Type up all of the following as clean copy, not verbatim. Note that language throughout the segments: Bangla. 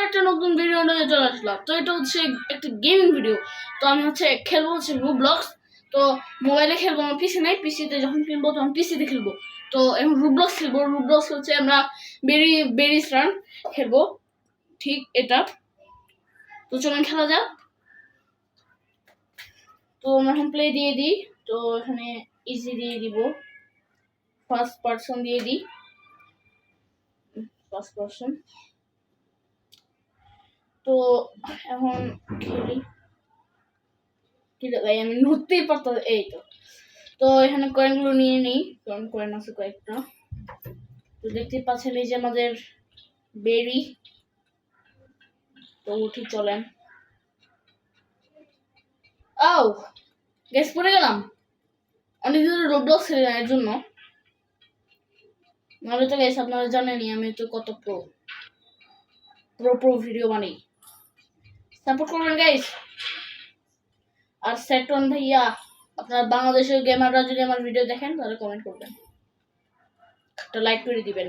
একটা নতুন ভিডিও নিয়ে চলে আসলাম। তো এটা হচ্ছে একটা গেমিং ভিডিও। তো আমি খেলবো রুবলক্স। তো মোবাইলে খেলবো, আমার পিসি নাই। পিসিতে যখন কিনবো তখন পিসিতে খেলবো। তো এখন রুবলক্স খেলবো। রুবলক্স হচ্ছে আমরা বেরি স্টার খেলবো, ঠিক এটা। তো চলুন খেলা যাক। তো আমরা এখন প্লে দিয়ে দিই। তো এখানে ইজি দিয়ে দিব, ফার্স্ট পারসন দিয়ে দিই, ফার্স্ট পারসন। তো এখন খেলি, ভাই আমি নড়তেই পারতাম। এই তো তো এখানে কয়েনগুলো নিয়ে নিই, কারণ কয়েন আছে কয়েকটা। তো দেখতে পাচ্ছেন এই যে আমাদের বেরি। তো উঠি, চলেন। আও গ্যাস পড়ে গেলাম। অনেক দিন রোবলক্স খেলে এর জন্য। নাহলে তো গ্যাস আপনারা জানেনই আমি তো কত প্রো ভিডিও বানাই। সাপোর্ট করবেন গাইস। আর সেটন ভাইয়া, আপনারা বাংলাদেশের গেমাররা যদি আমার ভিডিও দেখেন তাহলে কমেন্ট করবেন, একটা লাইক করে দিবেন।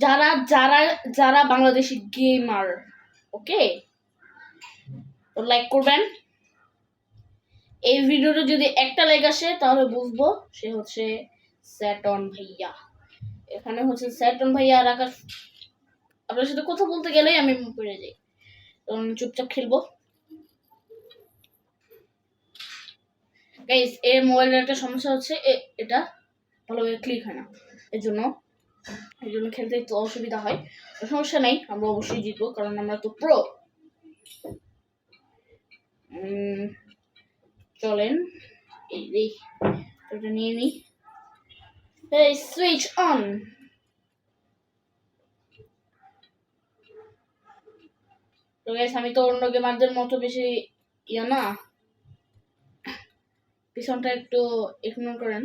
যারা যারা যারা বাংলাদেশি গেমার, ওকে, তো লাইক করবেন। এই ভিডিওতে যদি একটা লাইক আসে তাহলে বুঝবো সে হচ্ছে সেটন ভাইয়া। এখানে হচ্ছে সেটন ভাইয়া আর আকাশ। আপনার সাথে কথা বলতে গেলেই আমি পড়ে যাই। তো আমি চুপচাপ খেলবো গাইস। এই মোবাইলের একটা সমস্যা হচ্ছে, এটা ভালোভাবে ক্লিক হয় না, এর জন্য খেলতে একটু অসুবিধা হয়। সমস্যা নাই, আমরা অবশ্যই জিতবো, কারণ আমরা তো প্রো। চলেন এটা নিয়ে নিই। এই সুইচ অন। তো গাইস আমি তো অন্য গেমারদের মতো বেশি ইয়া না, পিছনটা একটু ইগনোর করেন,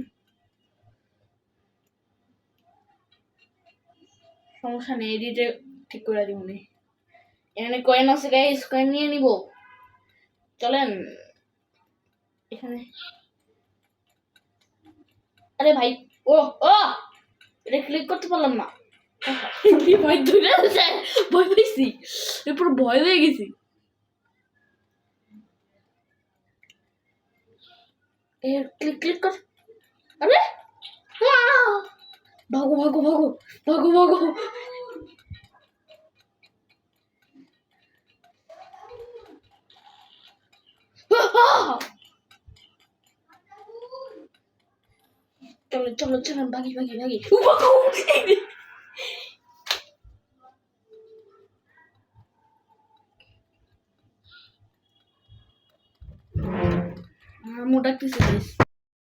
সমস্যা নেই, এডিটে ঠিক করে দিব। এখানে কয়েন আছে গাইস, কয়েন নিয়ে নিব। চলেন এখানে। আরে ভাই, ও ও এটা ক্লিক করতে পারলাম না। কি ভয় ধরে আছে, ভয় পেয়েছি, এরপর ভয় হয়ে গেছি। ক্লিক ক্লিক কর। আরে ভাগো ভাগো ভাগো ভাগো ভাগো। চলো চলো চলো, ভাগি ভাগি ভাগি। মোটা কিছু